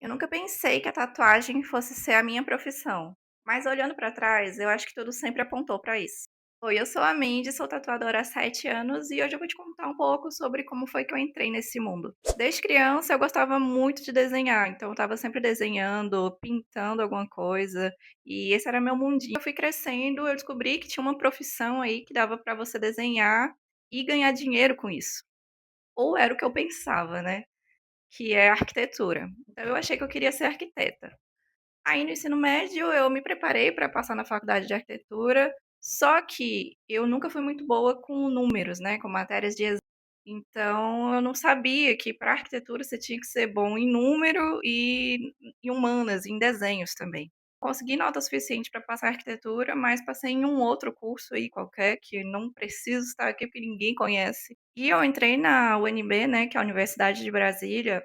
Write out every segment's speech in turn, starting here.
Eu nunca pensei que a tatuagem fosse ser a minha profissão, mas olhando pra trás, eu acho que tudo sempre apontou pra isso. Oi, eu sou a Mandy, sou tatuadora há 7 anos e hoje eu vou te contar um pouco sobre como foi que eu entrei nesse mundo. Desde criança eu gostava muito de desenhar, então eu estava sempre desenhando, pintando alguma coisa, e esse era meu mundinho. Eu fui crescendo, eu descobri que tinha uma profissão aí que dava pra você desenhar e ganhar dinheiro com isso. Ou era o que eu pensava, né? Que é arquitetura. Então eu achei que eu queria ser arquiteta. Aí no ensino médio eu me preparei para passar na faculdade de arquitetura, só que eu nunca fui muito boa com números, né, com matérias de então eu não sabia que para arquitetura você tinha que ser bom em número e em humanas, em desenhos também. Consegui nota suficiente para passar arquitetura, mas passei em um outro curso aí qualquer, que não preciso estar aqui porque ninguém conhece. E eu entrei na UNB, né, que é a Universidade de Brasília,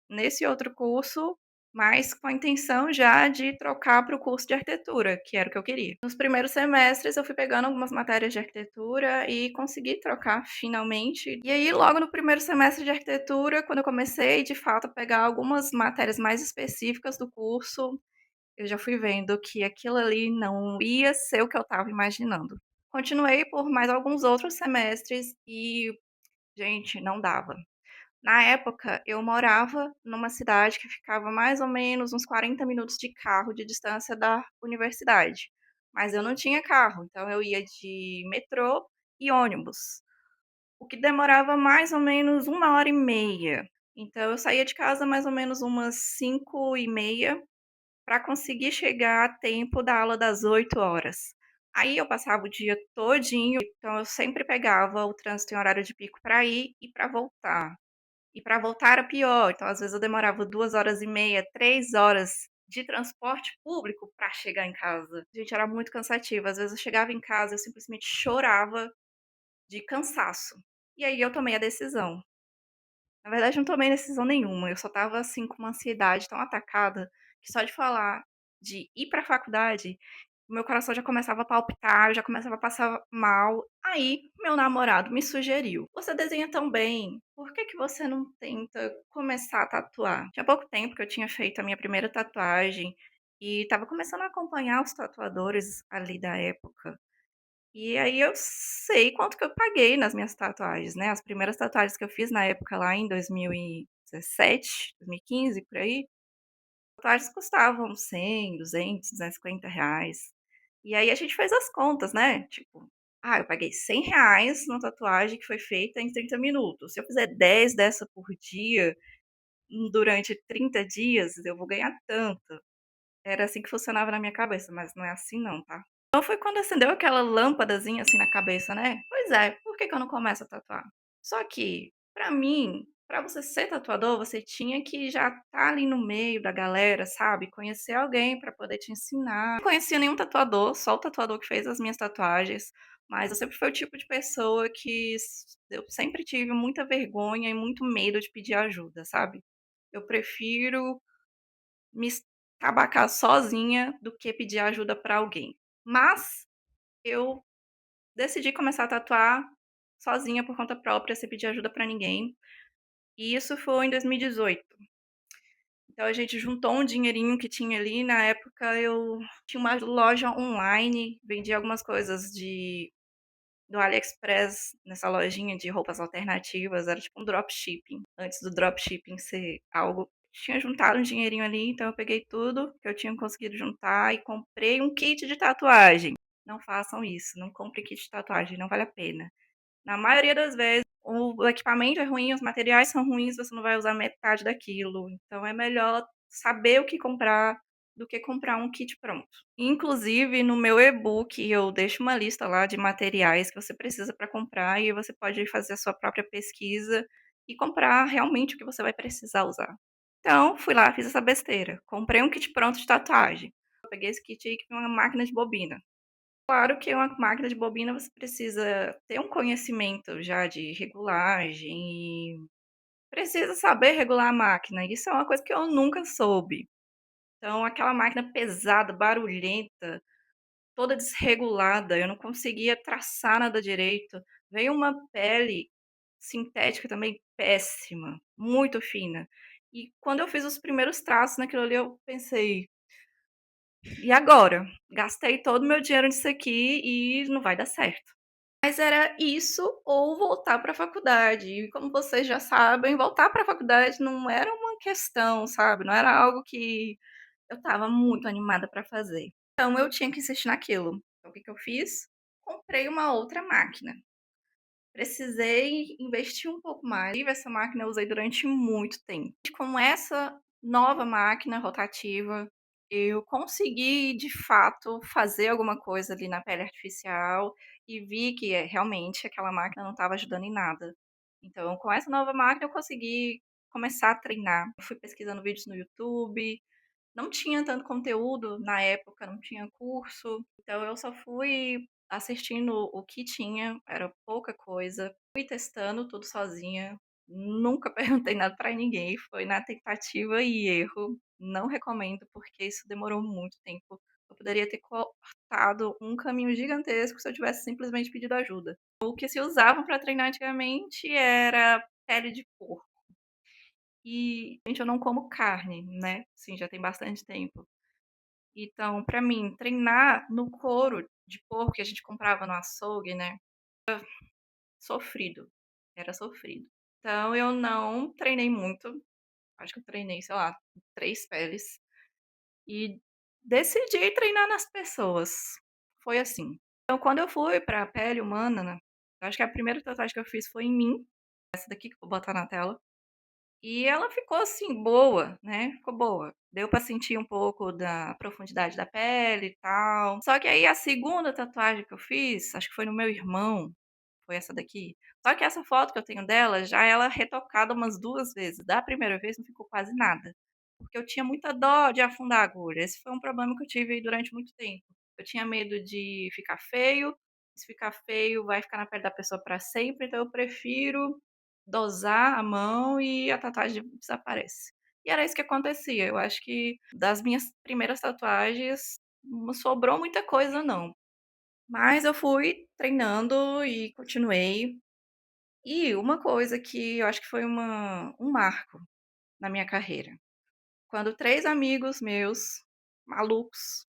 nesse outro curso, mas com a intenção já de trocar para o curso de arquitetura, que era o que eu queria. Nos primeiros semestres eu fui pegando algumas matérias de arquitetura e consegui trocar finalmente. E aí logo no primeiro semestre de arquitetura, quando eu comecei de fato a pegar algumas matérias mais específicas do curso, eu já fui vendo que aquilo ali não ia ser o que eu estava imaginando. Continuei por mais alguns outros semestres e, gente, não dava. Na época, eu morava numa cidade que ficava mais ou menos uns 40 minutos de carro de distância da universidade, mas eu não tinha carro, então eu ia de metrô e ônibus, o que demorava mais ou menos 1 hora e meia. Então eu saía de casa mais ou menos umas 5h30 para conseguir chegar a tempo da aula das 8 horas. Aí eu passava o dia todinho, então eu sempre pegava o trânsito em horário de pico para ir e para voltar. E para voltar era pior, então às vezes eu demorava 2 horas e meia, 3 horas de transporte público para chegar em casa. Gente, era muito cansativo, às vezes eu chegava em casa, eu simplesmente chorava de cansaço. E aí eu tomei a decisão. Na verdade não tomei decisão nenhuma, eu só estava, assim, com uma ansiedade tão atacada, que só de falar de ir para a faculdade, o meu coração já começava a palpitar, eu já começava a passar mal. Aí, meu namorado me sugeriu: "Você desenha tão bem, por que que você não tenta começar a tatuar?". Tinha pouco tempo que eu tinha feito a minha primeira tatuagem, e estava começando a acompanhar os tatuadores ali da época. E aí eu sei quanto que eu paguei nas minhas tatuagens, né, as primeiras tatuagens que eu fiz na época lá em 2017, 2015, por aí, tatuagens custavam 100, 200, R$ 250. E aí a gente fez as contas, né, tipo, eu paguei R$ 100 numa tatuagem que foi feita em 30 minutos. Se eu fizer 10 dessa por dia, durante 30 dias, eu vou ganhar tanto. Era assim que funcionava na minha cabeça, mas não é assim não, tá. Então foi quando acendeu aquela lâmpadazinha, assim, na cabeça, né, "Pois é, por que que eu não começo a tatuar?". Só que, pra mim, pra você ser tatuador, você tinha que já estar ali no meio da galera, sabe, conhecer alguém pra poder te ensinar. Não conhecia nenhum tatuador, só o tatuador que fez as minhas tatuagens, mas eu sempre fui o tipo de pessoa que eu sempre tive muita vergonha e muito medo de pedir ajuda, sabe. Eu prefiro me estabacar sozinha do que pedir ajuda pra alguém. Mas eu decidi começar a tatuar sozinha por conta própria, sem pedir ajuda pra ninguém, e isso foi em 2018. Então a gente juntou um dinheirinho que tinha ali, na época eu tinha uma loja online, vendia algumas coisas do AliExpress, nessa lojinha de roupas alternativas, era tipo um dropshipping, antes do dropshipping ser algo. Tinha juntado um dinheirinho ali, então eu peguei tudo que eu tinha conseguido juntar e comprei um kit de tatuagem. Não façam isso, não compre kit de tatuagem, não vale a pena. Na maioria das vezes, o equipamento é ruim, os materiais são ruins, você não vai usar metade daquilo, então é melhor saber o que comprar do que comprar um kit pronto. Inclusive, no meu e-book, eu deixo uma lista lá de materiais que você precisa para comprar e você pode fazer a sua própria pesquisa e comprar realmente o que você vai precisar usar. Então, fui lá, fiz essa besteira, comprei um kit pronto de tatuagem. Eu peguei esse kit aí que tem uma máquina de bobina. Claro que uma máquina de bobina você precisa ter um conhecimento já de regulagem e precisa saber regular a máquina, isso é uma coisa que eu nunca soube. Então aquela máquina pesada, barulhenta, toda desregulada, eu não conseguia traçar nada direito. Veio uma pele sintética também péssima, muito fina. E quando eu fiz os primeiros traços naquilo ali, eu pensei: "E agora? Gastei todo o meu dinheiro nisso aqui e não vai dar certo". Mas era isso ou voltar para a faculdade. E como vocês já sabem, voltar para a faculdade não era uma questão, sabe, não era algo que eu estava muito animada para fazer. Então eu tinha que insistir naquilo. Então o que que eu fiz? Comprei uma outra máquina. Precisei investir um pouco mais. Inclusive essa máquina eu usei durante muito tempo. E com essa nova máquina rotativa, eu consegui de fato fazer alguma coisa ali na pele artificial e vi que, realmente aquela máquina não estava ajudando em nada. Então com essa nova máquina eu consegui começar a treinar. Eu fui pesquisando vídeos no YouTube, não tinha tanto conteúdo na época, não tinha curso, então eu só fui assistindo o que tinha, era pouca coisa, fui testando tudo sozinha, nunca perguntei nada pra ninguém, foi na tentativa e erro. Não recomendo, porque isso demorou muito tempo. Eu poderia ter cortado um caminho gigantesco se eu tivesse simplesmente pedido ajuda. O que se usava para treinar antigamente era pele de porco. E, gente, eu não como carne, né, assim, já tem bastante tempo. Então, pra mim, treinar no couro de porco que a gente comprava no açougue, né, sofrido, era sofrido. Então eu não treinei muito, acho que eu treinei, sei lá, 3 peles e decidi treinar nas pessoas. Foi assim. Então quando eu fui pra pele humana, né, eu acho que a primeira tatuagem que eu fiz foi em mim, essa daqui que eu vou botar na tela. E ela ficou assim boa, né, ficou boa. Deu pra sentir um pouco da profundidade da pele e tal. Só que aí a segunda tatuagem que eu fiz, acho que foi no meu irmão, foi essa daqui. Só que essa foto que eu tenho dela, já ela retocada umas 2 vezes. Da primeira vez não ficou quase nada, porque eu tinha muita dó de afundar a agulha. Esse foi um problema que eu tive durante muito tempo. Eu tinha medo de ficar feio, se ficar feio vai ficar na pele da pessoa para sempre, então eu prefiro dosar a mão e a tatuagem desaparece. E era isso que acontecia. Eu acho que das minhas primeiras tatuagens não sobrou muita coisa não. Mas eu fui treinando e continuei. E uma coisa que eu acho que foi um marco na minha carreira, quando 3 amigos meus, malucos,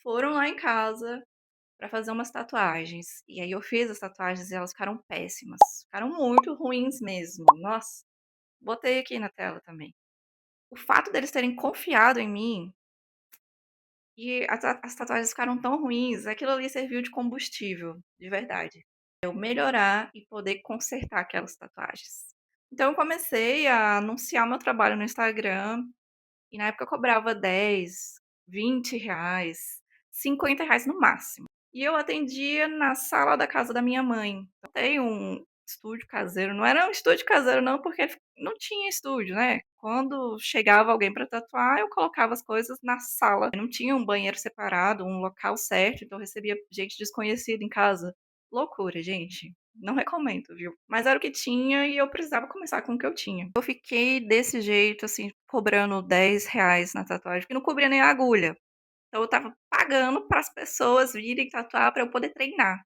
foram lá em casa pra fazer umas tatuagens. E aí eu fiz as tatuagens e elas ficaram péssimas, ficaram muito ruins mesmo. Nossa, botei aqui na tela também. O fato deles terem confiado em mim e as tatuagens ficaram tão ruins, aquilo ali serviu de combustível, de verdade. Eu melhorar e poder consertar aquelas tatuagens. Então eu comecei a anunciar meu trabalho no Instagram, e na época eu cobrava 10, R$ 20, R$ 50 no máximo. E eu atendia na sala da casa da minha mãe. Eu tenho um estúdio caseiro, não era um estúdio caseiro não, porque não tinha estúdio, né. Quando chegava alguém para tatuar, eu colocava as coisas na sala. Não tinha um banheiro separado, um local certo, então eu recebia gente desconhecida em casa. Loucura, gente. Não recomendo, viu. Mas era o que tinha e eu precisava começar com o que eu tinha. Eu fiquei desse jeito, assim, cobrando R$ 10 na tatuagem, que não cobria nem a agulha. Então eu estava pagando para as pessoas virem tatuar para eu poder treinar.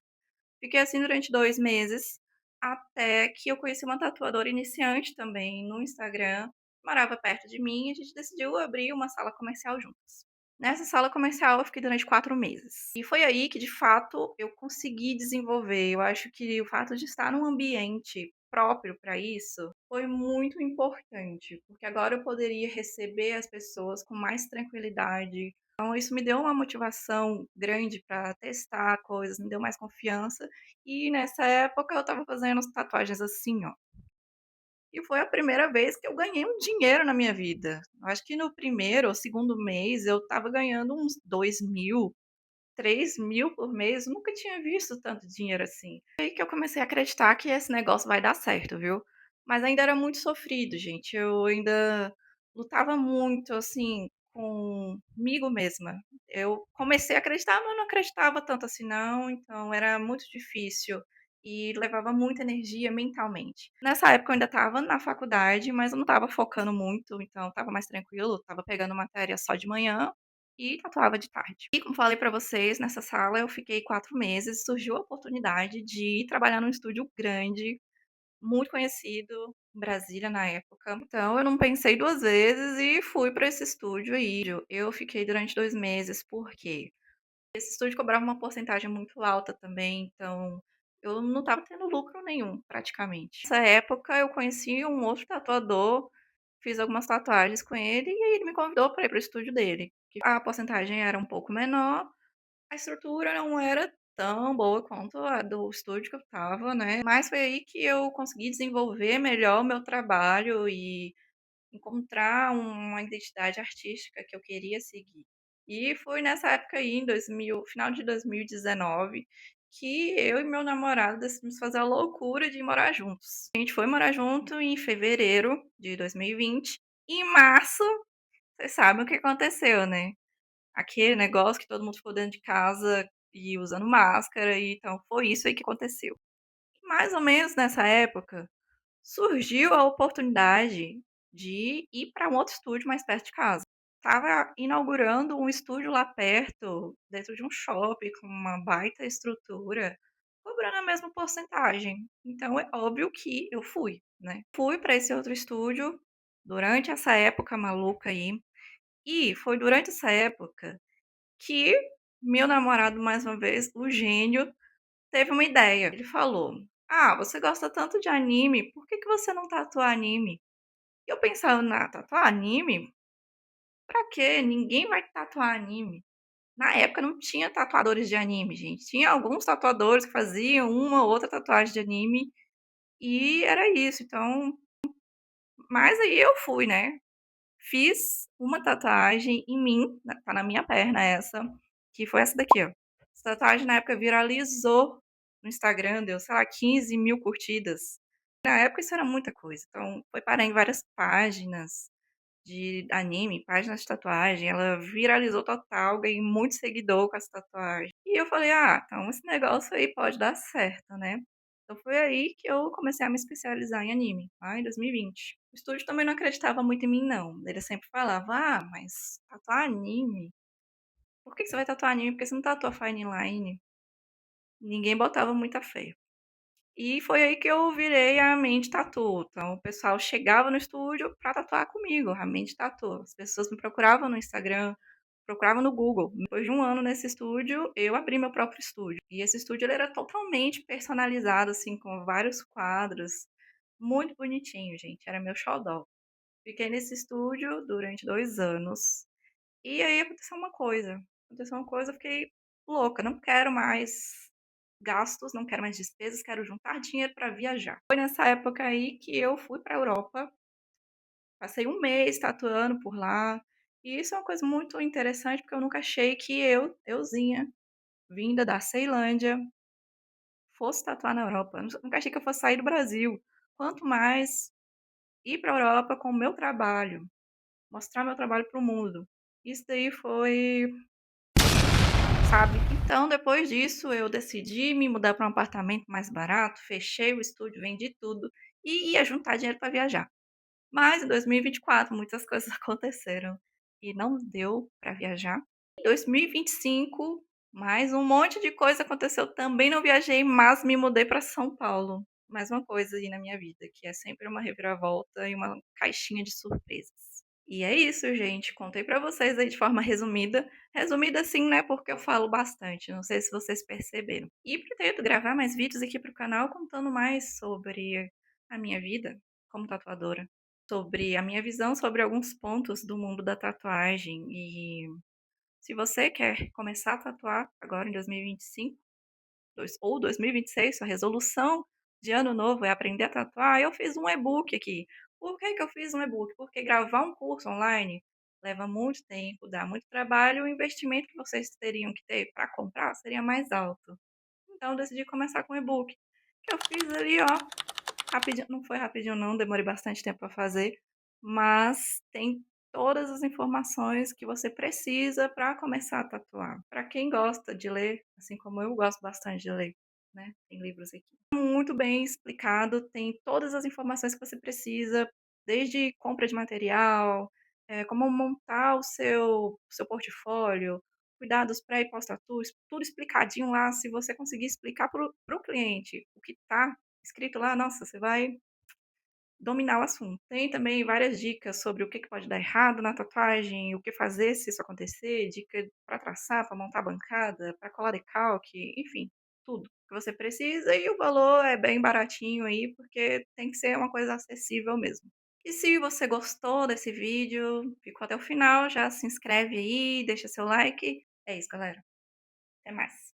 Fiquei assim durante 2 meses, até que eu conheci uma tatuadora iniciante também no Instagram, morava perto de mim e a gente decidiu abrir uma sala comercial juntos. Nessa sala comercial eu fiquei durante 4 meses. E foi aí que de fato eu consegui desenvolver. Eu acho que o fato de estar num ambiente próprio para isso foi muito importante, porque agora eu poderia receber as pessoas com mais tranquilidade. Então isso me deu uma motivação grande para testar coisas, me deu mais confiança. E nessa época eu estava fazendo as tatuagens assim, ó. E foi a primeira vez que eu ganhei um dinheiro na minha vida. Eu acho que no primeiro ou segundo mês eu estava ganhando uns 2.000, 3.000 por mês, nunca tinha visto tanto dinheiro assim. Foi aí que eu comecei a acreditar que esse negócio vai dar certo, viu. Mas ainda era muito sofrido, gente, eu ainda lutava muito, assim, comigo mesma. Eu comecei a acreditar, mas não acreditava tanto assim não, então era muito difícil e levava muita energia mentalmente. Nessa época eu ainda estava na faculdade, mas eu não estava focando muito, então estava mais tranquilo, estava pegando matéria só de manhã e tatuava de tarde. E como falei pra vocês, nessa sala eu fiquei 4 meses, surgiu a oportunidade de ir trabalhar num estúdio grande, muito conhecido. em Brasília na época. Então eu não pensei 2 vezes e fui para esse estúdio aí. Eu fiquei durante 2 meses, por quê? Esse estúdio cobrava uma porcentagem muito alta também, então eu não estava tendo lucro nenhum, praticamente. Nessa época eu conheci um outro tatuador, fiz algumas tatuagens com ele e aí ele me convidou para ir para o estúdio dele. A porcentagem era um pouco menor, a estrutura não era tão boa quanto a do estúdio que eu estava, né, mas foi aí que eu consegui desenvolver melhor o meu trabalho e encontrar uma identidade artística que eu queria seguir. E foi nessa época aí, em 2000, final de 2019, que eu e meu namorado decidimos fazer a loucura de morar juntos. A gente foi morar junto em fevereiro de 2020 e em março, vocês sabem o que aconteceu, né? Aquele negócio que todo mundo ficou dentro de casa e usando máscara, e então foi isso aí que aconteceu. Mais ou menos nessa época, surgiu a oportunidade de ir para um outro estúdio mais perto de casa. Estava inaugurando um estúdio lá perto, dentro de um shopping, com uma baita estrutura, cobrando a mesma porcentagem. Então é óbvio que eu fui, né. Fui para esse outro estúdio durante essa época maluca aí, e foi durante essa época que meu namorado, mais uma vez, o gênio, teve uma ideia. Ele falou: "Ah, você gosta tanto de anime, por que que você não tatua anime?" E eu pensava: "Na tatuar anime? Pra quê? Ninguém vai tatuar anime." Na época não tinha tatuadores de anime, gente. Tinha alguns tatuadores que faziam uma ou outra tatuagem de anime e era isso. Então, mas aí eu fui, né. Fiz uma tatuagem em mim, tá na minha perna essa, que foi essa daqui, ó. Essa tatuagem na época viralizou no Instagram, deu, sei lá, 15.000 curtidas. Na época isso era muita coisa, então foi parar em várias páginas de anime, páginas de tatuagem, ela viralizou total, ganhei muito seguidor com essa tatuagem. E eu falei: "Ah, então esse negócio aí pode dar certo, né". Então foi aí que eu comecei a me especializar em anime, lá em 2020. O estúdio também não acreditava muito em mim não, ele sempre falava: "Ah, mas tatuar anime? Por que que você vai tatuar anime? Por que você não tatua Fine Line?" Ninguém botava muita fé. E foi aí que eu virei a mente tatu. Então o pessoal chegava no estúdio pra tatuar comigo, a mente tatu. As pessoas me procuravam no Instagram, procuravam no Google. Depois de um ano nesse estúdio, eu abri meu próprio estúdio. E esse estúdio ele era totalmente personalizado, assim, com vários quadros. Muito bonitinho, gente. Era meu xodó. Fiquei nesse estúdio durante 2 anos. E aí aconteceu uma coisa, eu fiquei louca, não quero mais gastos, não quero mais despesas, quero juntar dinheiro para viajar. Foi nessa época aí que eu fui para a Europa, passei um mês tatuando por lá, e isso é uma coisa muito interessante, porque eu nunca achei que euzinha, vinda da Ceilândia, fosse tatuar na Europa. Eu nunca achei que eu fosse sair do Brasil, quanto mais ir para a Europa com o meu trabalho, mostrar meu trabalho para o mundo. Isso daí foi, sabe. Então depois disso eu decidi me mudar para um apartamento mais barato, fechei o estúdio, vendi tudo e ia juntar dinheiro para viajar. Mas em 2024 muitas coisas aconteceram e não deu para viajar. Em 2025, mais um monte de coisa aconteceu, também não viajei, mas me mudei para São Paulo. Mais uma coisa aí na minha vida, que é sempre uma reviravolta e uma caixinha de surpresas. E é isso, gente. Contei pra vocês aí de forma resumida. Resumida assim, né, porque eu falo bastante, não sei se vocês perceberam. E pretendo gravar mais vídeos aqui para o canal contando mais sobre a minha vida como tatuadora, sobre a minha visão sobre alguns pontos do mundo da tatuagem. E se você quer começar a tatuar agora em 2025, ou 2026, sua resolução de ano novo é aprender a tatuar, eu fiz um e-book aqui. Por que que eu fiz um e-book? Porque gravar um curso online leva muito tempo, dá muito trabalho, o investimento que vocês teriam que ter para comprar seria mais alto. Então eu decidi começar com e-book, que eu fiz ali, ó, rapidinho, não foi rapidinho não, demorei bastante tempo para fazer, mas tem todas as informações que você precisa para começar a tatuar. Para quem gosta de ler, assim como eu gosto bastante de ler, né, tem livros aqui. Muito bem explicado, tem todas as informações que você precisa, desde compra de material, como montar o seu portfólio, cuidados pré e pós-tatu, tudo explicadinho lá. Se você conseguir explicar para o cliente o que tá escrito lá, nossa, você vai dominar o assunto. Tem também várias dicas sobre o que que pode dar errado na tatuagem, o que fazer se isso acontecer, dica para traçar, para montar bancada, para colar decalque, enfim, tudo que você precisa e o valor é bem baratinho aí, porque tem que ser uma coisa acessível mesmo. E se você gostou desse vídeo, ficou até o final, já se inscreve aí, deixa seu like. É isso, galera. Até mais.